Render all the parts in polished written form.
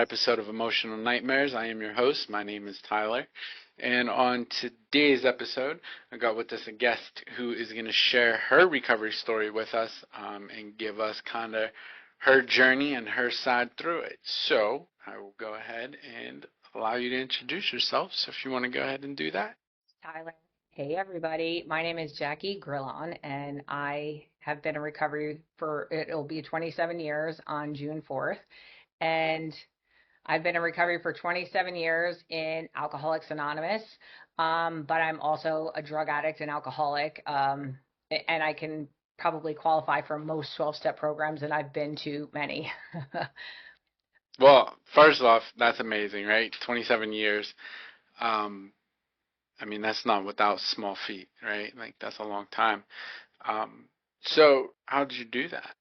Episode of Emotional Nightmares. I am your host. My name is Tyler. And on today's episode, I got with us a guest who is going to share her recovery story with us and give us kind of her journey and her side through it. So I will go ahead and allow you to introduce yourself. So if you want to go ahead and do that. Tyler. Hey, everybody. My name is Jacquie Grillon, and I have been in recovery it'll be 27 years on June 4th. And I've been in recovery for 27 years in Alcoholics Anonymous, but I'm also a drug addict and alcoholic, and I can probably qualify for most 12-step programs, and I've been to many. Well, first off, that's amazing, right? 27 years. I mean, that's not without small feet, right? Like, that's a long time. So how did you do that?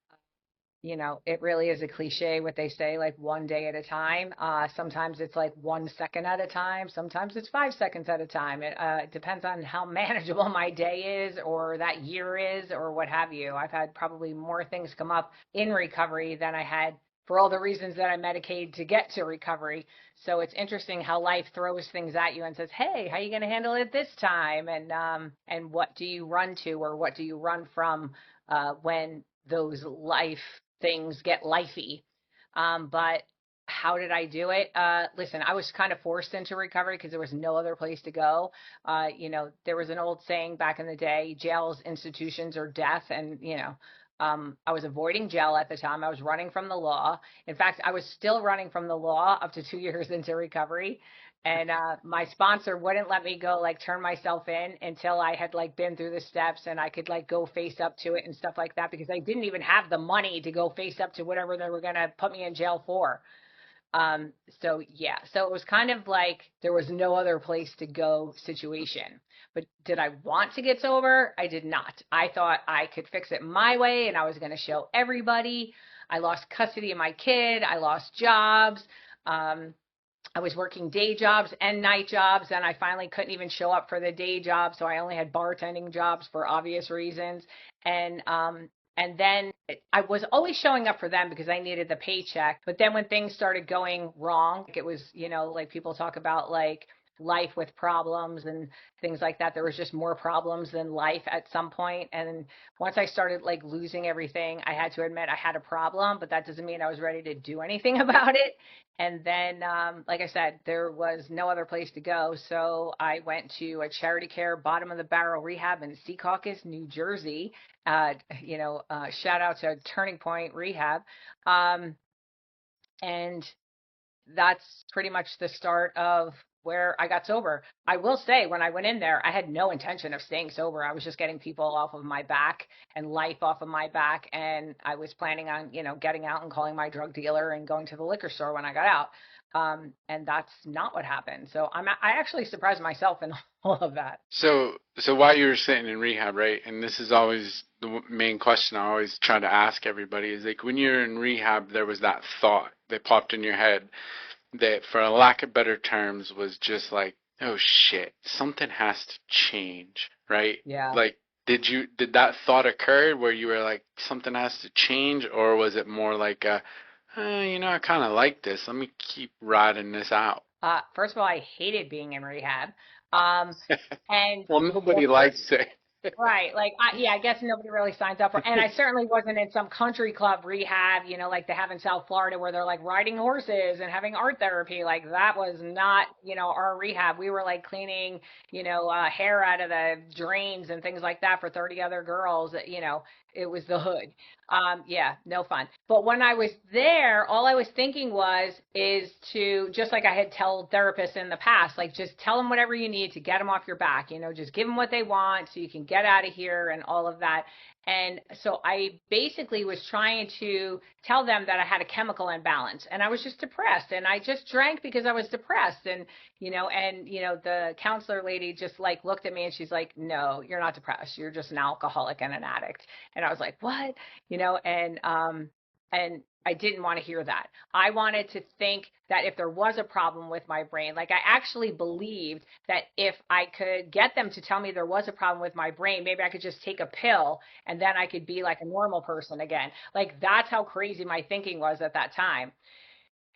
You know, it really is a cliche what they say, like one day at a time. Sometimes it's like 1 second at a time. Sometimes it's 5 seconds at a time. It depends on how manageable my day is or that year is or what have you. I've had probably more things come up in recovery than I had for all the reasons that I medicated to get to recovery. So it's interesting how life throws things at you and says, hey, how are you going to handle it this time? And what do you run to or what do you run from when those life things get lifey. But how did I do it? Listen, I was kind of forced into recovery because there was no other place to go. There was an old saying back in the day, jails, institutions, or death. And, I was avoiding jail at the time. I was running from the law. In fact, I was still running from the law up to 2 years into recovery. And my sponsor wouldn't let me go turn myself in until I had been through the steps and I could go face up to it and stuff like that, because I didn't even have the money to go face up to whatever they were going to put me in jail for. So it was kind of like there was no other place to go situation. But did I want to get sober? I did not. I thought I could fix it my way and I was going to show everybody. I lost custody of my kid. I lost jobs. I was working day jobs and night jobs, and I finally couldn't even show up for the day job, so I only had bartending jobs for obvious reasons. And then I was always showing up for them because I needed the paycheck. But then when things started going wrong, it was, like people talk about life with problems and things like that. There was just more problems than life at some point. And once I started losing everything, I had to admit I had a problem, but that doesn't mean I was ready to do anything about it. And then, like I said, there was no other place to go. So I went to a charity care bottom of the barrel rehab in Secaucus, New Jersey. Shout out to Turning Point Rehab. And that's pretty much the start of where I got sober. I will say when I went in there, I had no intention of staying sober. I was just getting people off of my back and life off of my back. And I was planning on, getting out and calling my drug dealer and going to the liquor store when I got out. And that's not what happened. So I actually surprised myself in all of that. So while you were sitting in rehab, right? And this is always the main question I always try to ask everybody is when you're in rehab, there was that thought that popped in your head that, for a lack of better terms, was just oh shit, something has to change, right? Yeah. Did that thought occur where you were something has to change, or was it more I kind of like this. Let me keep riding this out. First of all, I hated being in rehab. And well, nobody likes it. Right. I guess nobody really signs up for, and I certainly wasn't in some country club rehab, like they have in South Florida where they're riding horses and having art therapy. That was not, our rehab. We were cleaning, hair out of the drains and things like that for 30 other girls. It was the hood. No fun. But when I was there, all I was thinking is to, just like I had told therapists in the past, just tell them whatever you need to get them off your back, just give them what they want so you can get out of here and all of that. And so I basically was trying to tell them that I had a chemical imbalance and I was just depressed and I just drank because I was depressed. And, the counselor lady just looked at me and she's like, no, you're not depressed. You're just an alcoholic and an addict. And I was like, what? And I didn't want to hear that. I wanted to think that if there was a problem with my brain, like I actually believed that if I could get them to tell me there was a problem with my brain, maybe I could just take a pill and then I could be like a normal person again. Like that's how crazy my thinking was at that time.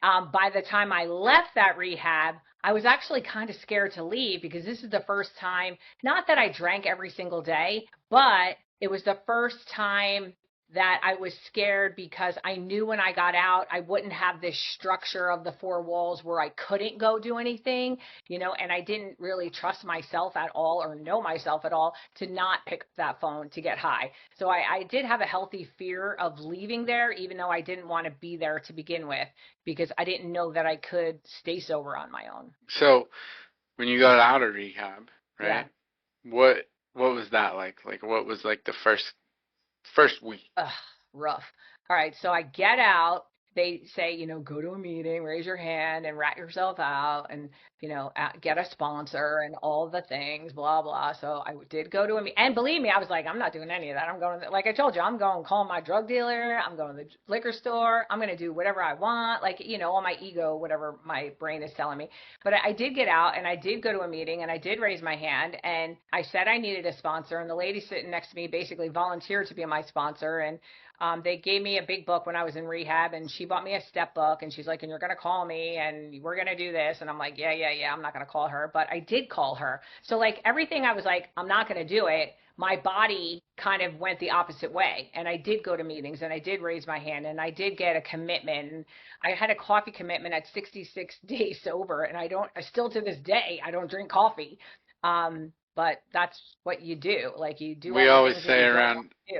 By the time I left that rehab, I was actually kind of scared to leave because this is the first time, not that I drank every single day, but it was the first time that I was scared because I knew when I got out, I wouldn't have this structure of the four walls where I couldn't go do anything, and I didn't really trust myself at all or know myself at all to not pick up that phone to get high. So I did have a healthy fear of leaving there, even though I didn't want to be there to begin with because I didn't know that I could stay sober on my own. So when you got out of rehab, Yeah. right? What was that like? Like what was like the first week? Ugh, rough. All right, so I get out. They say, go to a meeting, raise your hand, and rat yourself out, and get a sponsor and all the things, blah blah. So I did go to a meeting, and believe me, I was like, I'm not doing any of that. I'm going, like I told you, I'm going to call my drug dealer. I'm going to the liquor store. I'm going to do whatever I want, like all my ego, whatever my brain is telling me. But I did get out, and I did go to a meeting, and I did raise my hand, and I said I needed a sponsor, and the lady sitting next to me basically volunteered to be my sponsor, and they gave me a big book when I was in rehab, and she bought me a step book, and she's like, and you're going to call me, and we're going to do this. And I'm like, yeah, yeah, yeah, I'm not going to call her. But I did call her. So, like, everything I was like, I'm not going to do it. My body kind of went the opposite way. And I did go to meetings, and I did raise my hand, and I did get a commitment. And I had a coffee commitment at 66 days sober, and I still to this day, I don't drink coffee. But that's what you do. Like, you do all We the always things that say you don't want around to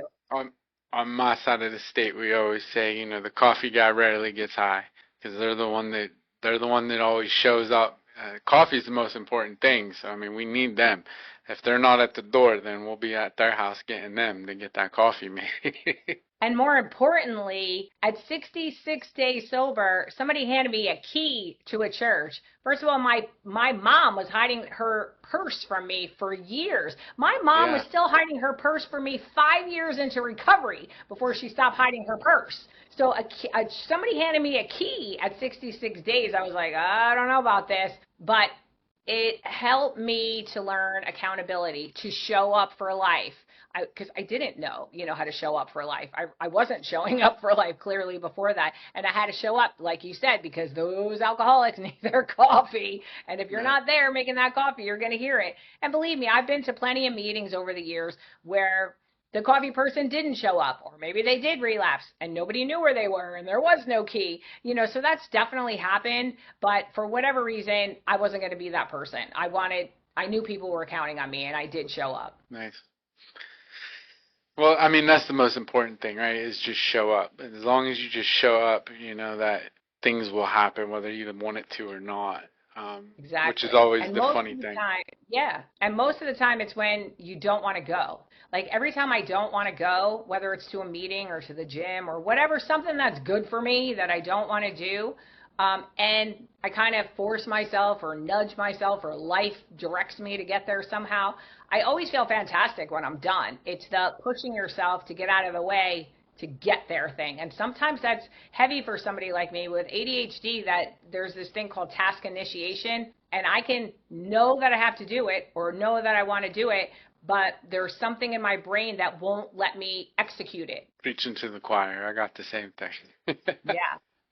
do. on my side of the state, we always say, the coffee guy rarely gets high because they're the one that always shows up. Coffee is the most important thing, so I mean, we need them. If they're not at the door, then we'll be at their house getting them to get that coffee made. And more importantly, at 66 days sober, somebody handed me a key to a church. First of all, my mom was hiding her purse from me for years. My mom was Yeah. still hiding her purse from me 5 years into recovery before she stopped hiding her purse. So somebody handed me a key at 66 days. I was like, I don't know about this, but it helped me to learn accountability, to show up for life. Because I didn't know, how to show up for life. I wasn't showing up for life clearly before that. And I had to show up, like you said, because those alcoholics need their coffee. And if you're Right. not there making that coffee, you're going to hear it. And believe me, I've been to plenty of meetings over the years where the coffee person didn't show up, or maybe they did relapse and nobody knew where they were and there was no key, so that's definitely happened. But for whatever reason, I wasn't going to be that person. I knew people were counting on me and I did show up. Nice. Well, I mean, that's the most important thing, right? Is just show up. As long as you just show up, that things will happen whether you want it to or not. Which is Exactly. always And the most funny of the thing. time, yeah. And most of the time it's when you don't want to go. Like every time I don't want to go, whether it's to a meeting or to the gym or whatever, something that's good for me that I don't want to do, and I kind of force myself or nudge myself or life directs me to get there somehow, I always feel fantastic when I'm done. It's the pushing yourself to get out of the way to get there thing. And sometimes that's heavy for somebody like me with ADHD, that there's this thing called task initiation, and I can know that I have to do it or know that I want to do it, but there's something in my brain that won't let me execute it. Preaching to the choir. I got the same thing. Yeah.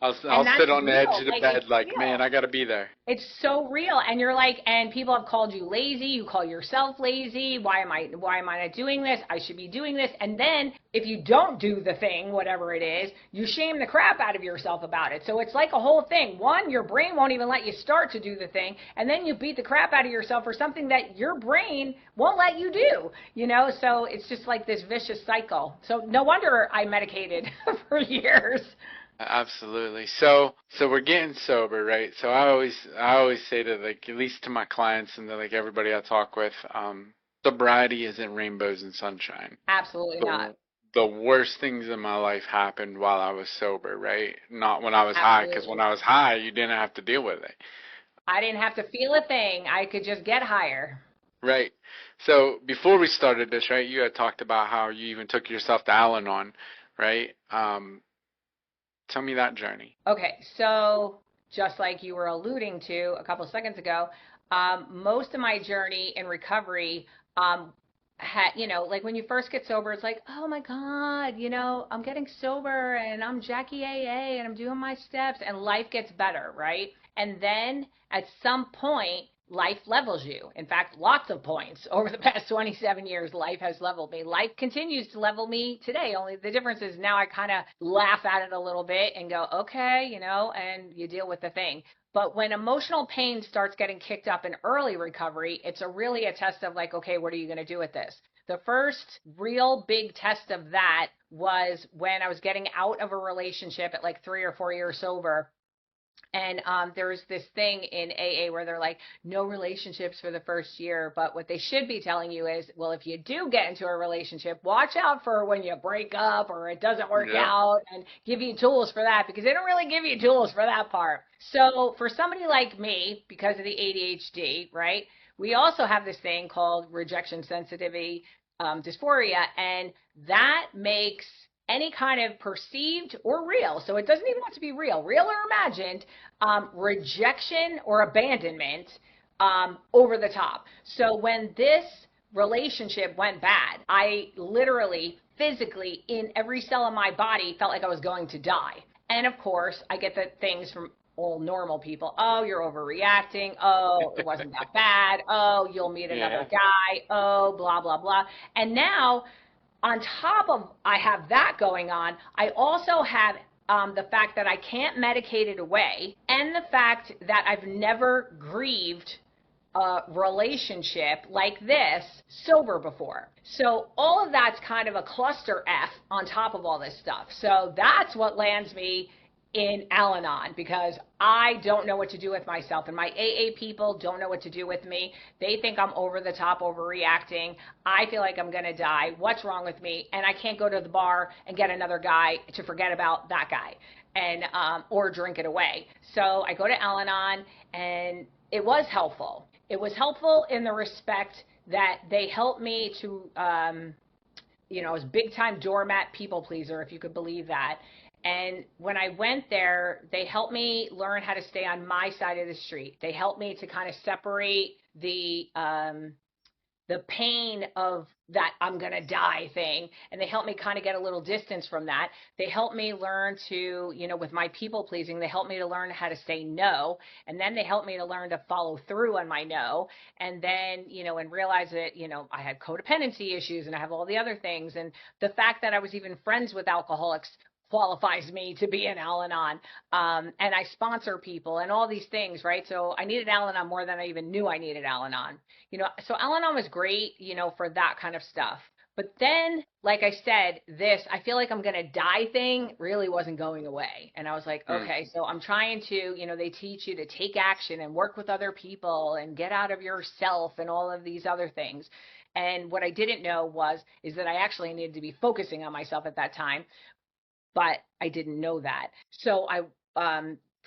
I'll And that's sit on the edge real. of the Like bed it's like, man, real. I gotta be there. It's so real. And you're like, and people have called you lazy. You call yourself lazy. Why am I not doing this? I should be doing this. And then if you don't do the thing, whatever it is, you shame the crap out of yourself about it. So it's like a whole thing. One, your brain won't even let you start to do the thing. And then you beat the crap out of yourself for something that your brain won't let you do. So it's just like this vicious cycle. So no wonder I medicated for years. Absolutely. So we're getting sober, right? So I always say to, like, at least to my clients and to, like, everybody I talk with, sobriety isn't rainbows and sunshine. Absolutely not. The the worst things in my life happened while I was sober, right? Not when I was high, because when Absolutely. I was high, you didn't have to deal with it. I didn't have to feel a thing. I could just get higher. Right. So before we started this, right, you had talked about how you even took yourself to Al-Anon, right? Tell me that journey. Okay, so just like you were alluding to a couple of seconds ago, most of my journey in recovery, like when you first get sober, it's like, oh my God, I'm getting sober and I'm Jacquie AA and I'm doing my steps and life gets better, right? And then at some point, life levels you. In fact, lots of points over the past 27 years, life has leveled me. Life continues to level me today. Only the difference is now I kind of laugh at it a little bit and go, okay, and you deal with the thing. But when emotional pain starts getting kicked up in early recovery, it's really a test of like, okay, what are you going to do with this? The first real big test of that was when I was getting out of a relationship at like 3 or 4 years sober. And there's this thing in AA where they're like, no relationships for the first year. But what they should be telling you is, well, if you do get into a relationship, watch out for when you break up or it doesn't work Yeah. out, and give you tools for that, because they don't really give you tools for that part. So for somebody like me, because of the ADHD, right, we also have this thing called rejection sensitivity dysphoria, and that makes any kind of perceived or real, so it doesn't even have to be real or imagined, rejection or abandonment over the top. So when this relationship went bad, I literally, physically, in every cell of my body, felt like I was going to die. And of course, I get the things from all normal people. Oh, you're overreacting. Oh, it wasn't that bad. Oh, you'll meet another Yeah. guy. Oh, blah, blah, blah. And now, on top of I have that going on, I also have the fact that I can't medicate it away, and the fact that I've never grieved a relationship like this sober before. So all of that's kind of a cluster F on top of all this stuff. So that's what lands me in Al-Anon, because I don't know what to do with myself, and my AA people don't know what to do with me. They think I'm over the top, overreacting. I feel like I'm going to die. What's wrong with me? And I can't go to the bar and get another guy to forget about that guy and or drink it away. So I go to Al-Anon, and it was helpful. It was helpful in the respect that they helped me to, I was big time doormat people pleaser, if you could believe that. And when I went there, they helped me learn how to stay on my side of the street. They helped me to kind of separate the pain of that I'm going to die thing. And they helped me kind of get a little distance from that. They helped me learn to, with my people pleasing, they helped me to learn how to say no. And then they helped me to learn to follow through on my no. And then, and realize that, I had codependency issues and I have all the other things. And the fact that I was even friends with alcoholics qualifies me to be an Al-Anon. And I sponsor people and all these things, right? So I needed Al-Anon more than I even knew I needed Al-Anon. So Al-Anon was great, for that kind of stuff. But then, like I said, this I feel like I'm going to die thing really wasn't going away. And I was like, okay, so I'm trying to, they teach you to take action and work with other people and get out of yourself and all of these other things. And what I didn't know is that I actually needed to be focusing on myself at that time, but I didn't know that. So I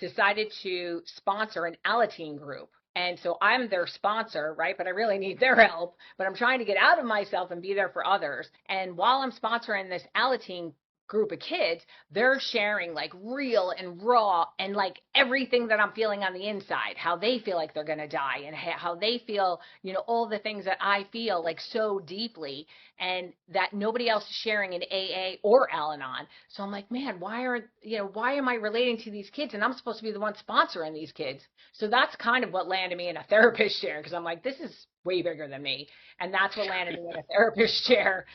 decided to sponsor an Alateen group. And so I'm their sponsor, right? But I really need their help. But I'm trying to get out of myself and be there for others. And while I'm sponsoring this Alateen group of kids, they're sharing like real and raw and like everything that I'm feeling on the inside, how they feel like they're going to die and how they feel, all the things that I feel like so deeply, and that nobody else is sharing in AA or Al-Anon. So I'm like, man, why am I relating to these kids? And I'm supposed to be the one sponsoring these kids. So that's kind of what landed me in a therapist chair, because I'm like, this is way bigger than me. And that's what landed me in a therapist chair,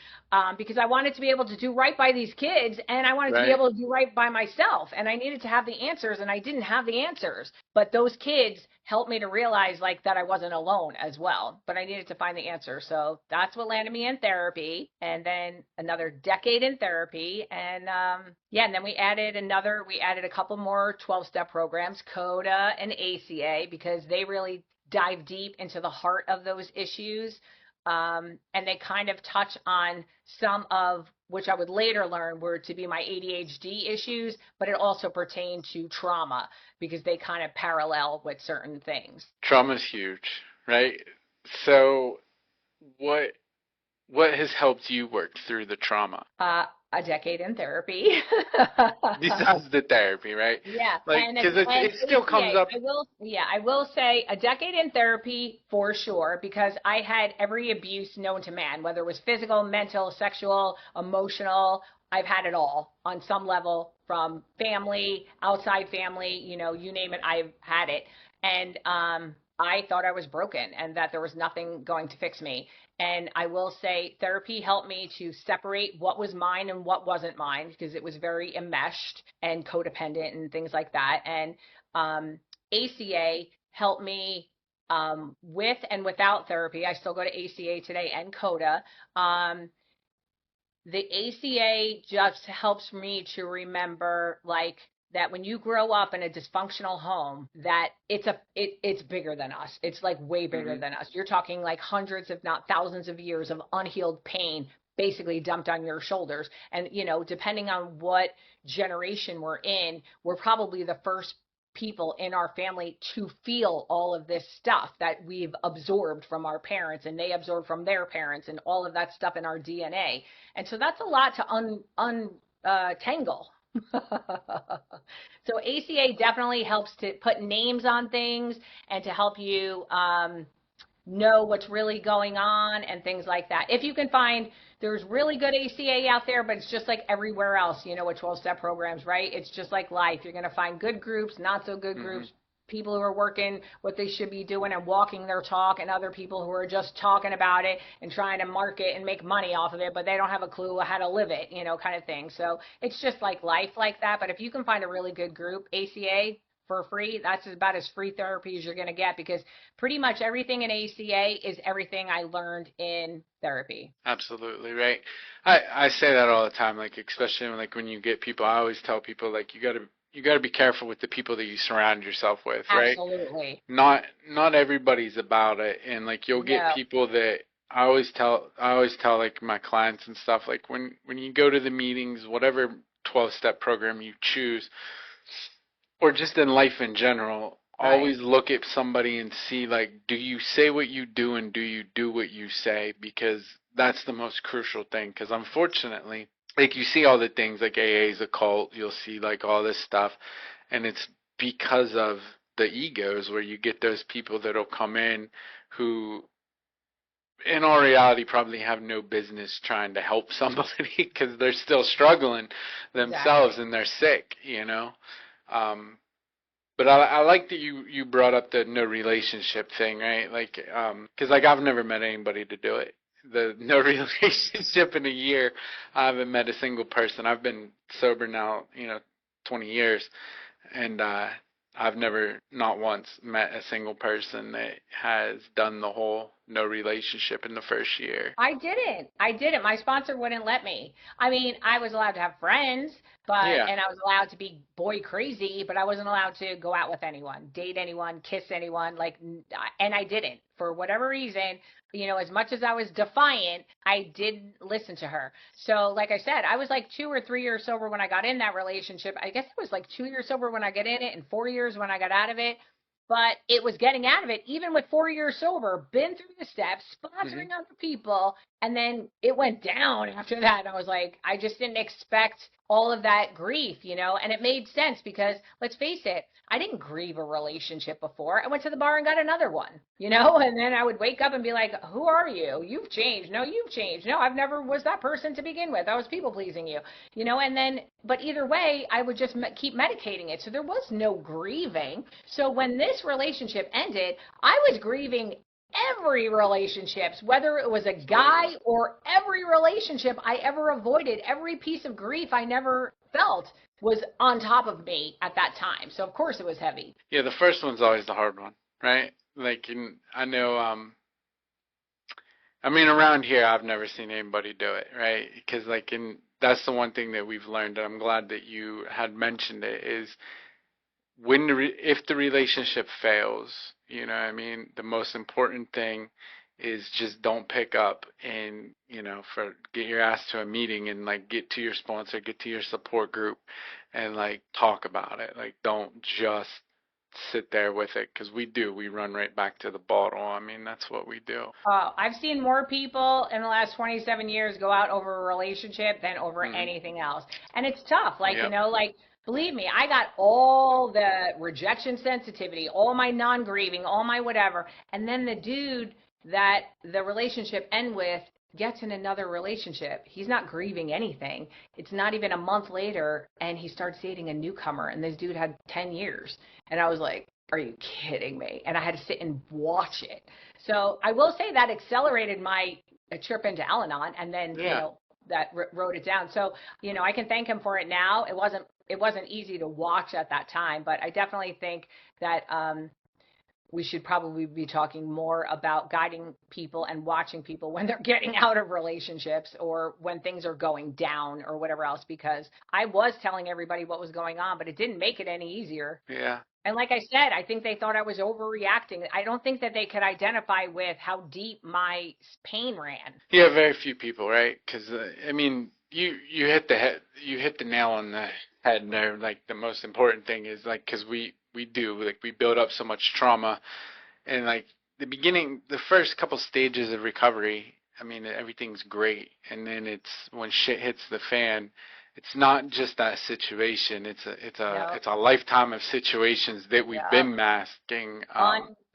because I wanted to be able to do right by these kids, and I wanted to be able to do right by myself. And I needed to have the answers, and I didn't have the answers. But those kids helped me to realize like that I wasn't alone as well, but I needed to find the answer. So that's what landed me in therapy, and then another decade in therapy. And and then we added a couple more 12-step programs, CODA and ACA, because they really dive deep into the heart of those issues. And they kind of touch on some of which I would later learn were to be my ADHD issues, but it also pertained to trauma, because they kind of parallel with certain things. Trauma's huge, right? So what has helped you work through the trauma? A decade in therapy. Besides the therapy, right? Yeah, Like, and because and it still comes ACA. up. I will say a decade in therapy for sure because I had every abuse known to man, whether it was physical, mental, sexual, emotional. I've had it all on some level from family, outside family, you name it, I've had it. And I thought I was broken and that there was nothing going to fix me. And I will say therapy helped me to separate what was mine and what wasn't mine because it was very enmeshed and codependent and things like that. And ACA helped me with and without therapy. I still go to ACA today and CODA. The ACA just helps me to remember like that when you grow up in a dysfunctional home that it's bigger than us. It's like way bigger Hmm. than us. You're talking like hundreds if not thousands of years of unhealed pain basically dumped on your shoulders. And depending on what generation we're in, we're probably the first people in our family to feel all of this stuff that we've absorbed from our parents and they absorbed from their parents and all of that stuff in our DNA. And so that's a lot to untangle. So ACA definitely helps to put names on things and to help you know what's really going on and things like that. If you can find, there's really good ACA out there, but it's just like everywhere else, with 12-step programs, right? It's just like life. You're going to find good groups, not so good Hmm. groups, people who are working what they should be doing and walking their talk, and other people who are just talking about it and trying to market and make money off of it, but they don't have a clue how to live it, kind of thing. So it's just like life like that. But if you can find a really good group, ACA, for free, that's about as free therapy as you're going to get because pretty much everything in ACA is everything I learned in therapy. Absolutely, right. I say that all the time, like especially like when you get people, I always tell people like you gotta be careful with the people that you surround yourself with, right? Absolutely. Not everybody's about it, and like you'll get No. people that I always tell like my clients and stuff like when you go to the meetings, whatever 12-step program you choose, or just in life in general, Right. always look at somebody and see like, do you say what you do and do you do what you say? Because that's the most crucial thing. Because unfortunately, like you see all the things like AA is a cult, you'll see like all this stuff, and it's because of the egos where you get those people that'll come in who in all reality probably have no business trying to help somebody because they're still struggling themselves Exactly. and they're sick. Um, but I like that you brought up the no relationship thing, right? Like, because like I've never met anybody to do it. The no relationship in a year, I haven't met a single person. I've been sober now, 20 years, and I've never, not once, met a single person that has done the whole no relationship in the first year. I didn't. I didn't. My sponsor wouldn't let me. I mean, I was allowed to have friends, Yeah. and I was allowed to be boy crazy, but I wasn't allowed to go out with anyone, date anyone, kiss anyone, and I didn't. For whatever reason, as much as I was defiant, I did listen to her. So, like I said, I was like 2 or 3 years sober when I got in that relationship. I guess it was like 2 years sober when I got in it and 4 years when I got out of it. But it was getting out of it, even with 4 years sober, been through the steps, Hmm. sponsoring other people, and then it went down after that. And I was like, I just didn't expect all of that grief, and it made sense because let's face it, I didn't grieve a relationship before. I went to the bar and got another one, and then I would wake up and be like, who are you? You've changed. No, you've changed. No, I've never was that person to begin with. I was people pleasing you, and then, but either way, I would just keep medicating it. So there was no grieving. So when this relationship ended, I was grieving every relationships, whether it was a Absolutely. guy or every relationship I ever avoided, every piece of grief I never felt was on top of me at that time. So of course it was heavy. Yeah, the first one's always the hard one, right? Like, I know, I mean, around here, I've never seen anybody do it, right? Because, like, that's the one thing that we've learned, and I'm glad that you had mentioned it, is if the relationship fails, what I mean, the most important thing is just don't pick up and, get your ass to a meeting and, like, get to your sponsor, get to your support group and, like, talk about it. Like, don't just sit there with it, because we run right back to the bottle. I mean, that's what we do. I've seen more people in the last 27 years go out over a relationship than over Hmm. anything else. And it's tough. Like, Yep. like, believe me, I got all the rejection sensitivity, all my non-grieving, all my whatever. And then the dude that the relationship end with gets in another relationship. He's not grieving anything. It's not even a month later, and he starts dating a newcomer. And this dude had 10 years. And I was like, are you kidding me? And I had to sit and watch it. So I will say that accelerated my trip into Al-Anon, and then Yeah. that wrote it down. So I can thank him for it now. It wasn't easy to watch at that time, but I definitely think that we should probably be talking more about guiding people and watching people when they're getting out of relationships or when things are going down or whatever else, because I was telling everybody what was going on, but it didn't make it any easier. Yeah. And like I said, I think they thought I was overreacting. I don't think that they could identify with how deep my pain ran. Yeah, very few people, right? Because I mean, you hit the nail on the head there. Like the most important thing is like, because we build up so much trauma, and like the first couple stages of recovery. I mean, everything's great, and then it's when shit hits the fan. It's not just that situation. Yep, It's a lifetime of situations that we've yep. been masking.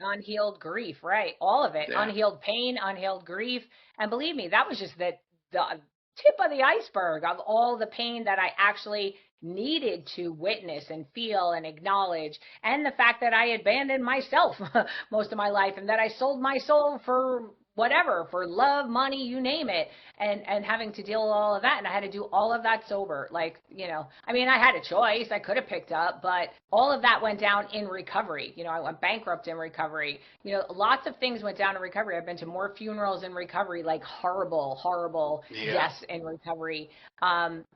Unhealed grief, right? All of it. Yeah. Unhealed pain, unhealed grief. And believe me, that was just the tip of the iceberg of all the pain that I actually needed to witness and feel and acknowledge. And the fact that I abandoned myself most of my life, and that I sold my soul for whatever, for love, money, you name it, and having to deal with all of that. And I had to do all of that sober. Like, I mean, I had a choice. I could have picked up, but all of that went down in recovery. I went bankrupt in recovery. Lots of things went down in recovery. I've been to more funerals in recovery, like horrible, horrible Yeah. deaths in recovery. And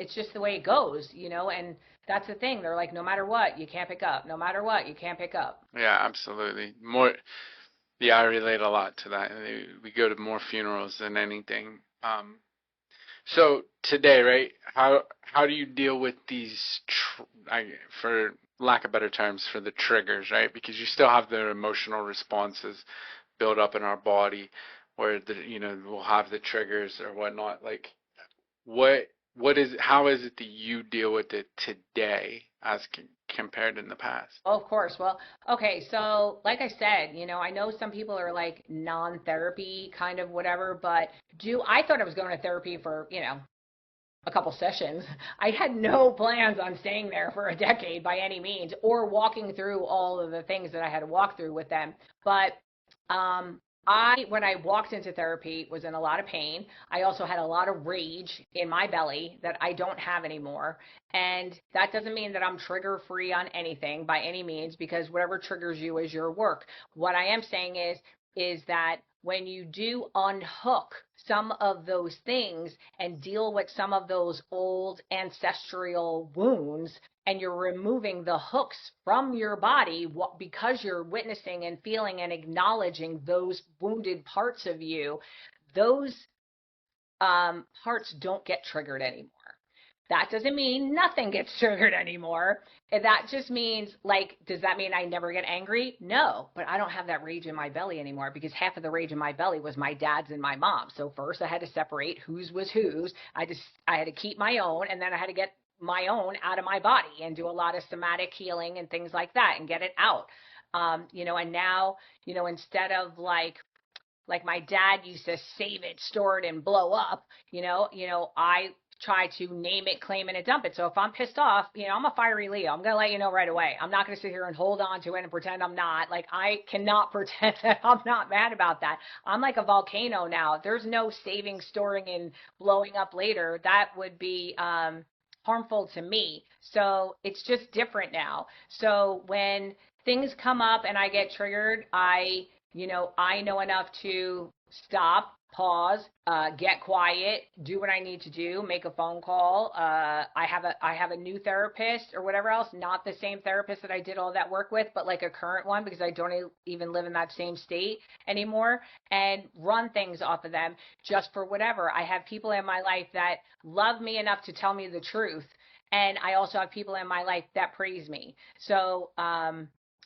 it's just the way it goes, and that's the thing. They're like, no matter what, you can't pick up. No matter what, you can't pick up. Yeah, absolutely. More. Yeah, I relate a lot to that. We go to more funerals than anything. So today, right? How do you deal with these, for lack of better terms, for the triggers, right? Because you still have the emotional responses built up in our body, where we'll have the triggers or whatnot. Like, what how is it that you deal with it today as compared in the past? Oh, of course. Well, okay. So, like I said, I know some people are like non-therapy kind of whatever, but I thought I was going to therapy for, a couple sessions. I had no plans on staying there for a decade by any means, or walking through all of the things that I had to walk through with them. But when I walked into therapy, was in a lot of pain. I also had a lot of rage in my belly that I don't have anymore. And that doesn't mean that I'm trigger free on anything by any means, because whatever triggers you is your work. What I am saying is that when you do unhook some of those things and deal with some of those old ancestral wounds, and you're removing the hooks from your body because you're witnessing and feeling and acknowledging those wounded parts of you, those parts don't get triggered anymore. That doesn't mean nothing gets triggered anymore. That just means, like, does that mean I never get angry? No, but I don't have that rage in my belly anymore, because half of the rage in my belly was my dad's and my mom's. So first I had to separate whose was whose. I had to keep my own, and then I had to get my own out of my body and do a lot of somatic healing and things like that and get it out. And now, instead of like my dad used to save it, store it, and blow up, I try to name it, claim it, and dump it. So if I'm pissed off, I'm a fiery Leo. I'm going to let you know right away. I'm not going to sit here and hold on to it and pretend I'm not. Like, I cannot pretend that I'm not mad about that. I'm like a volcano now. There's no saving, storing, and blowing up later. That would be harmful to me. So it's just different now. So when things come up and I get triggered, I know enough to stop, pause, get quiet, do what I need to do, make a phone call. I have a new therapist or whatever else, not the same therapist that I did all that work with, but like a current one, because I don't even live in that same state anymore, and run things off of them just for whatever. I have people in my life that love me enough to tell me the truth. And I also have people in my life that praise me. So,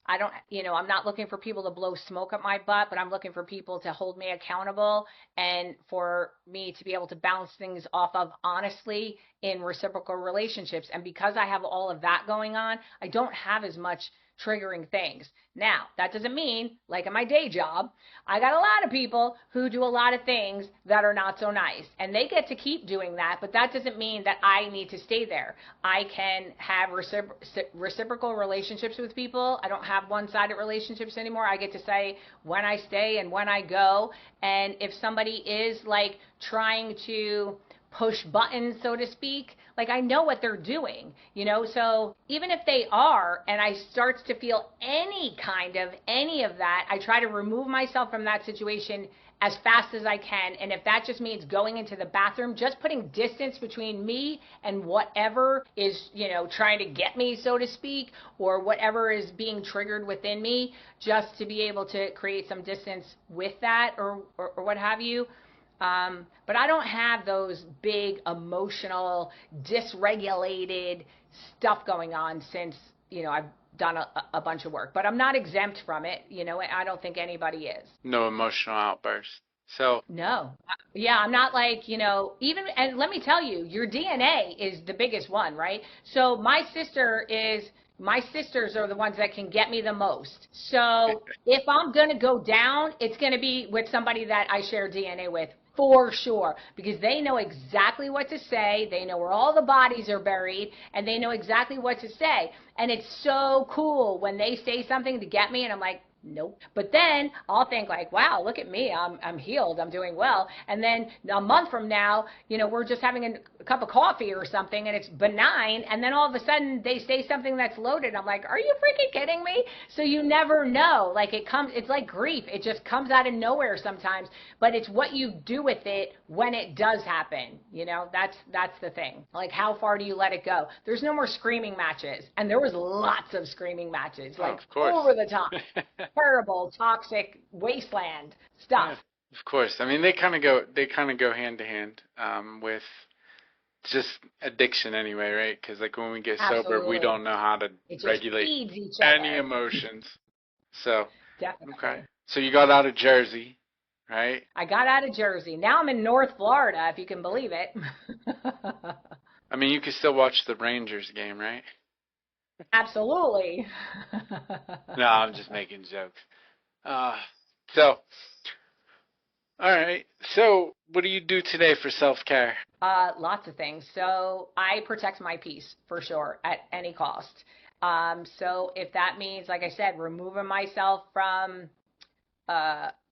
I don't, I'm not looking for people to blow smoke up my butt, but I'm looking for people to hold me accountable and for me to be able to bounce things off of honestly in reciprocal relationships. And because I have all of that going on, I don't have as much triggering things. Now, that doesn't mean, like in my day job, I got a lot of people who do a lot of things that are not so nice, and they get to keep doing that, but that doesn't mean that I need to stay there. I can have reciprocal relationships with people. I don't have one-sided relationships anymore. I get to say when I stay and when I go, and if somebody is like trying to push buttons, so to speak, like I know what they're doing, so even if they are, and I starts to feel any of that, I try to remove myself from that situation as fast as I can. And if that just means going into the bathroom, just putting distance between me and whatever is, trying to get me, so to speak, or whatever is being triggered within me, just to be able to create some distance with that or what have you. But I don't have those big emotional, dysregulated stuff going on since, I've done a bunch of work. But I'm not exempt from it. I don't think anybody is. No emotional outbursts. So. No. Yeah, I'm not like, even, and let me tell you, your DNA is the biggest one, right? So my sisters are the ones that can get me the most. So if I'm going to go down, it's going to be with somebody that I share DNA with for sure, because they know exactly what to say. They know where all the bodies are buried, and they know exactly what to say. And it's so cool when they say something to get me, and I'm like, nope. But then I'll think like, wow, look at me. I'm healed. I'm doing well. And then a month from now, we're just having a cup of coffee or something and it's benign. And then all of a sudden they say something that's loaded. I'm like, are you freaking kidding me? So you never know. Like it's like grief. It just comes out of nowhere sometimes, but it's what you do with it when it does happen. That's the thing. Like, how far do you let it go? There's no more screaming matches. And there was lots of screaming matches, like over the top. Terrible, toxic, wasteland stuff. Yeah, of course. I mean, they kind of go hand to hand with just addiction anyway, right? Because like when we get sober, we don't know how to regulate any emotions. So, definitely. Okay. So you got out of Jersey, right? I got out of Jersey. Now I'm in North Florida, if you can believe it. I mean, you can still watch the Rangers game, right? Absolutely. No, I'm just making jokes. So, all right. So, what do you do today for self-care? Lots of things. So, I protect my peace for sure at any cost. So if that means, like I said, removing myself from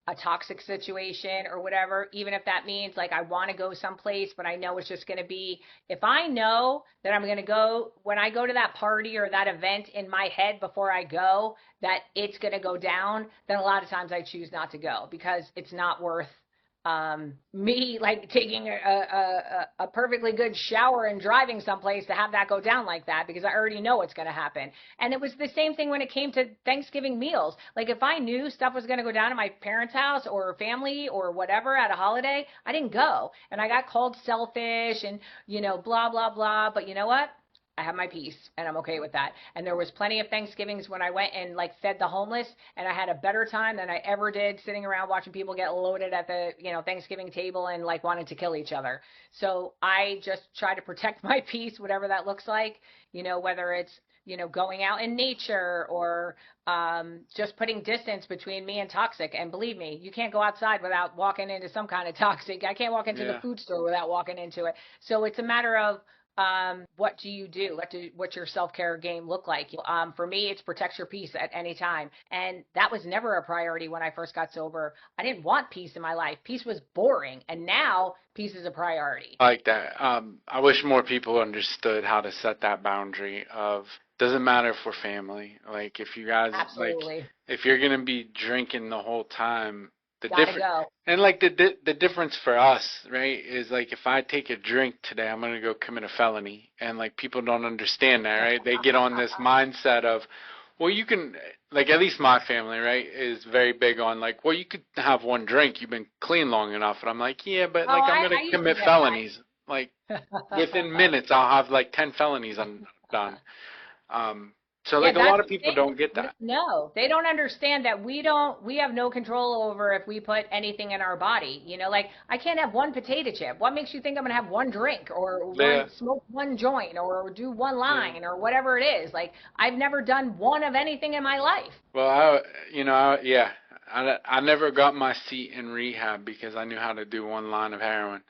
a toxic situation or whatever, even if that means like I want to go someplace, but I know it's just going to be, if I know that I'm going to go, when I go to that party or that event in my head before I go, that it's going to go down, then a lot of times I choose not to go because it's not worth me like taking a perfectly good shower and driving someplace to have that go down like that, because I already know what's going to happen. And it was the same thing when it came to Thanksgiving meals. Like if I knew stuff was going to go down at my parents' house or family or whatever at a holiday, I didn't go. And I got called selfish and, blah, blah, blah. But you know what? I have my peace and I'm okay with that. And there was plenty of Thanksgivings when I went and like fed the homeless, and I had a better time than I ever did sitting around watching people get loaded at the, Thanksgiving table and like wanting to kill each other. So I just try to protect my peace, whatever that looks like, whether it's, going out in nature or just putting distance between me and toxic. And believe me, you can't go outside without walking into some kind of toxic. I can't walk into the food store without walking into it. So it's a matter of, what do you do? What's your self-care game look like? For me, it's protect your peace at any time. And that was never a priority when I first got sober. I didn't want peace in my life. Peace was boring. And now peace is a priority. I like that. I wish more people understood how to set that boundary of, doesn't matter if we're family. Like if you guys, Absolutely. like if you're going to be drinking the whole time, go. And like the difference for us, right, is like if I take a drink today, I'm gonna go commit a felony, and like people don't understand that, right? They get on this mindset of, well, you can, like at least my family, right, is very big on like, well, you could have one drink, you've been clean long enough, and I'm like, yeah, but like I'm gonna commit felonies. Like within minutes, I'll have like 10 felonies done. So Yeah, like a lot that's of the people thing. don't get that. No, they don't understand that we have no control over if we put anything in our body. Like I can't have one potato chip. What makes you think I'm gonna have one drink or Yeah, smoke one joint or do one yeah. line or whatever it is? Like I've never done one of anything in my life. Well, yeah. I never got my seat in rehab because I knew how to do one line of heroin.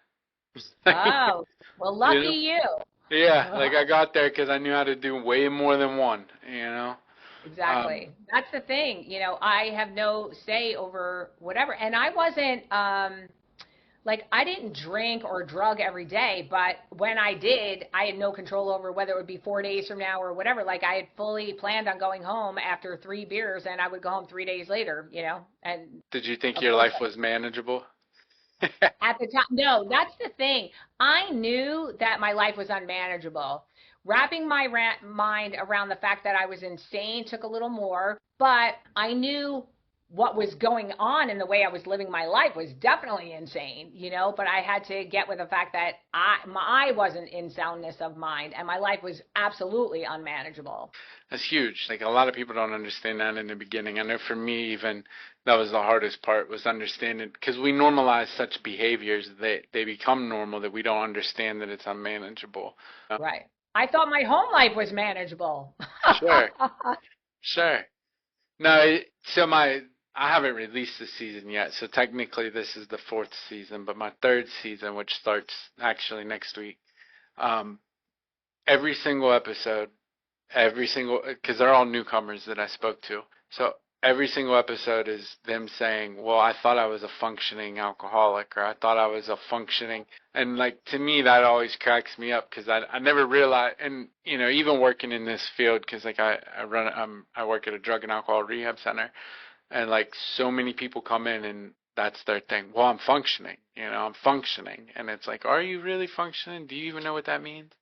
Oh, well, You lucky know? you. Yeah, like I got there because I knew how to do way more than one, you know? Um, Exactly. That's the thing. I have no say over whatever. And I wasn't, like, I didn't drink or drug every day, but when I did, I had no control over whether it would be 4 days from now or whatever. Like, I had fully planned on going home after 3 beers and I would go home 3 days later, and did you think of your course, life was manageable? at the time, no, that's the thing. I knew that my life was unmanageable. Wrapping my mind around the fact that I was insane took a little more, but I knew what was going on in the way I was living my life was definitely insane, but I had to get with the fact that I wasn't in soundness of mind and my life was absolutely unmanageable. That's huge. Like a lot of people don't understand that in the beginning. I know for me, even that was the hardest part was understanding because we normalize such behaviors that they become normal that we don't understand that it's unmanageable. Right. I thought my home life was manageable. Sure, sure. No, so I haven't released the season yet, so technically this is the fourth season, but my third season, which starts actually next week, um, every single episode, because they're all newcomers that I spoke to, so every single episode is them saying, "Well, I thought I was a functioning alcoholic," or "I thought I was a functioning," and like to me that always cracks me up because I never realized, and even working in this field, because like I work at a drug and alcohol rehab center. And like so many people come in and that's their thing. Well, I'm functioning, I'm functioning. And it's like, are you really functioning? Do you even know what that means?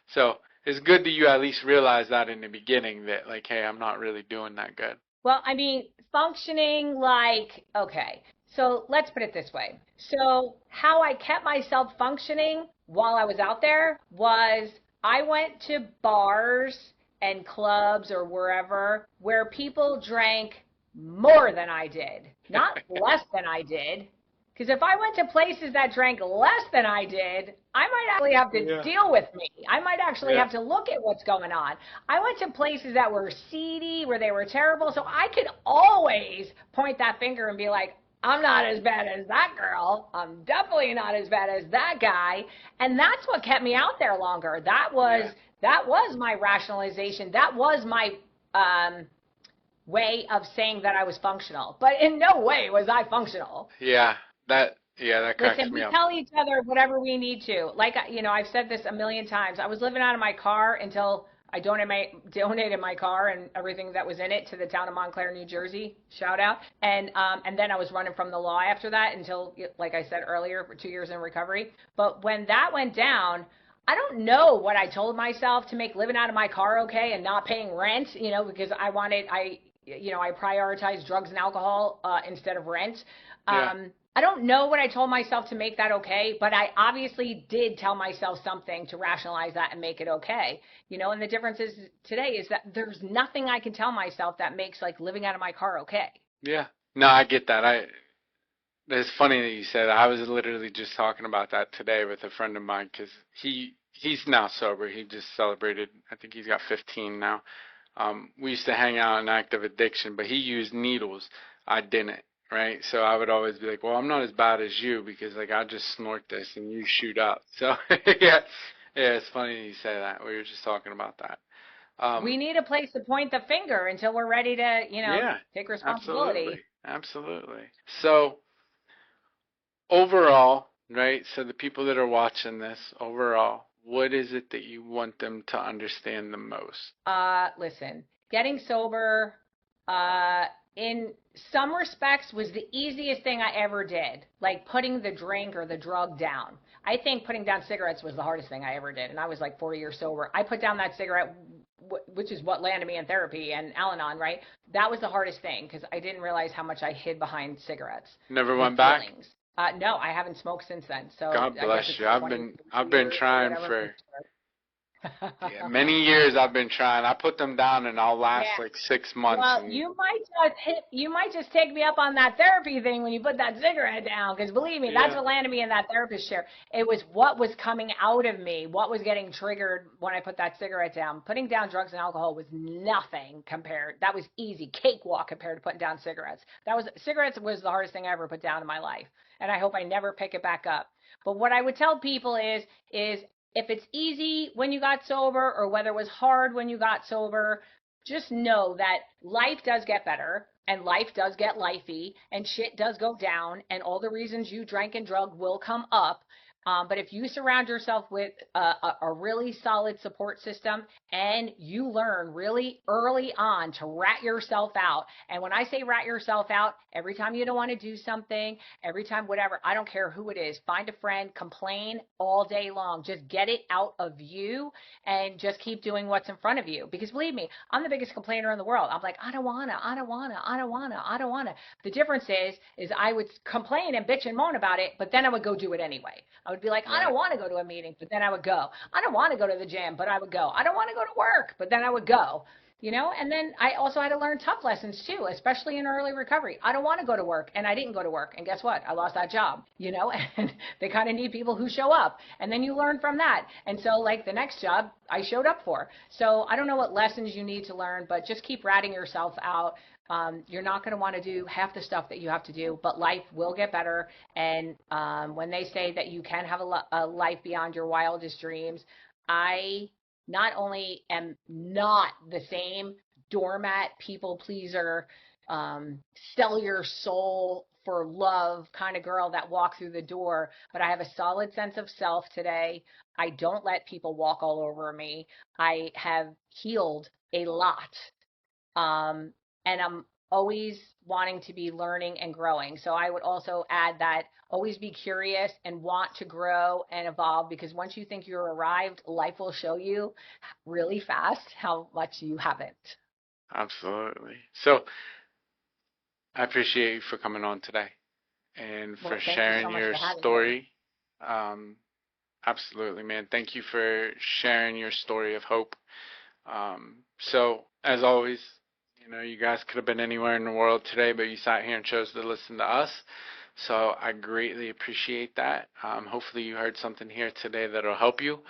So it's good that you at least realize that in the beginning that like, hey, I'm not really doing that good. Well, I mean, functioning like, okay, so let's put it this way. So, how I kept myself functioning while I was out there was I went to bars and clubs or wherever where people drank more than I did, not less than I did. Because if I went to places that drank less than I did, I might actually have to Yeah. deal with me. I might actually Yeah. have to look at what's going on. I went to places that were seedy, where they were terrible, so I could always point that finger and be like, I'm not as bad as that girl. I'm definitely not as bad as that guy. And that's what kept me out there longer. Yeah. That was my rationalization. That was my um, way of saying that I was functional. But in no way was I functional. Yeah, that cracks Listen, me we up. tell each other whatever we need to. Like, I've said this a million times. I was living out of my car until I donated my car and everything that was in it to the town of Montclair, New Jersey. Shout out. And then I was running from the law after that until, like I said earlier, for 2 years in recovery. But when that went down, I don't know what I told myself to make living out of my car okay and not paying rent, because I prioritized drugs and alcohol instead of rent. Yeah. I don't know what I told myself to make that okay, but I obviously did tell myself something to rationalize that and make it okay. And the difference is today is that there's nothing I can tell myself that makes like living out of my car okay. Yeah. No, I get that. It's funny that you said that. I was literally just talking about that today with a friend of mine because he's now sober. He just celebrated. I think he's got 15 now. We used to hang out in active addiction, but he used needles. I didn't, right? So I would always be like, well, I'm not as bad as you because like I just snort this and you shoot up. So yeah, yeah, it's funny that you say that. We were just talking about that. We Um, need a place to point the finger until we're ready to, yeah, take absolutely, responsibility. absolutely. So overall, right? So the people that are watching this, overall, what is it that you want them to understand the most? Listen, getting sober, uh, in some respects was the easiest thing I ever did, like putting the drink or the drug down. I think putting down cigarettes was the hardest thing I ever did, and I was like 4 years sober. I put down that cigarette, which is what landed me in therapy and Al-Anon, right? That was the hardest thing because I didn't realize how much I hid behind cigarettes, Never the went back? feelings. No, I haven't smoked since then. So God I guess bless it's you. 20 I've been years or trying whatever. for, yeah, many years. I've been trying. I put them down and I'll Yeah. last like 6 months. Well, And you might just take me up on that therapy thing when you put that cigarette down, because believe me, that's yeah, what landed me in that therapist chair. It was what was coming out of me, what was getting triggered when I put that cigarette down. Putting down drugs and alcohol was nothing compared. That was easy, cakewalk compared to putting down cigarettes. Cigarettes was the hardest thing I ever put down in my life, and I hope I never pick it back up. But what I would tell people is if it's easy when you got sober or whether it was hard when you got sober, just know that life does get better and life does get lifey and shit does go down and all the reasons you drank and drug will come up. But if you surround yourself with a really solid support system and you learn really early on to rat yourself out, and when I say rat yourself out, every time you don't want to do something, every time whatever, I don't care who it is, find a friend, complain all day long, just get it out of you and just keep doing what's in front of you. Because believe me, I'm the biggest complainer in the world. I'm like, I don't wanna, I don't wanna, I don't wanna, I don't wanna. The difference is I would complain and bitch and moan about it, but then I would go do it anyway. I would be like, I don't right. want to go to a meeting, but then I would go. I don't want to go to the gym, but I would go. I don't want to go to work, but then I would go. And then I also had to learn tough lessons too, especially in early recovery. I don't want to go to work, and I didn't go to work. And guess what? I lost that job, and they kind of need people who show up. And then you learn from that. And so, like the next job, I showed up for. So I don't know what lessons you need to learn, but just keep ratting yourself out. You're not going to want to do half the stuff that you have to do, but life will get better. And when they say that you can have a life beyond your wildest dreams, I not only am not the same doormat, people pleaser, um, sell your soul for love kind of girl that walked through the door, but I have a solid sense of self today. I don't let people walk all over me. I have healed a lot. Um, and I'm always wanting to be learning and growing. So I would also add that always be curious and want to grow and evolve, because once you think you're arrived, life will show you really fast how much you haven't. Absolutely. So I appreciate you for coming on today and for Well, thank you so sharing much your for having me. story. Um, Absolutely, man. Thank you for sharing your story of hope. So, as always, you guys could have been anywhere in the world today, but you sat here and chose to listen to us. So, I greatly appreciate that. Hopefully, you heard something here today that'll help you.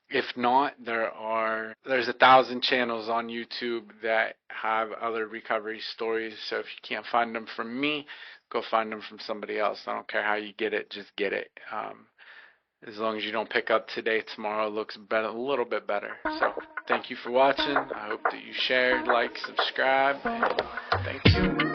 If not, there's 1,000 channels on YouTube that have other recovery stories. So if you can't find them from me, go find them from somebody else. I don't care how you get it, just get it. As long as you don't pick up today, tomorrow looks better, a little bit better. So thank you for watching. I hope that you share, like, subscribe, and thank you.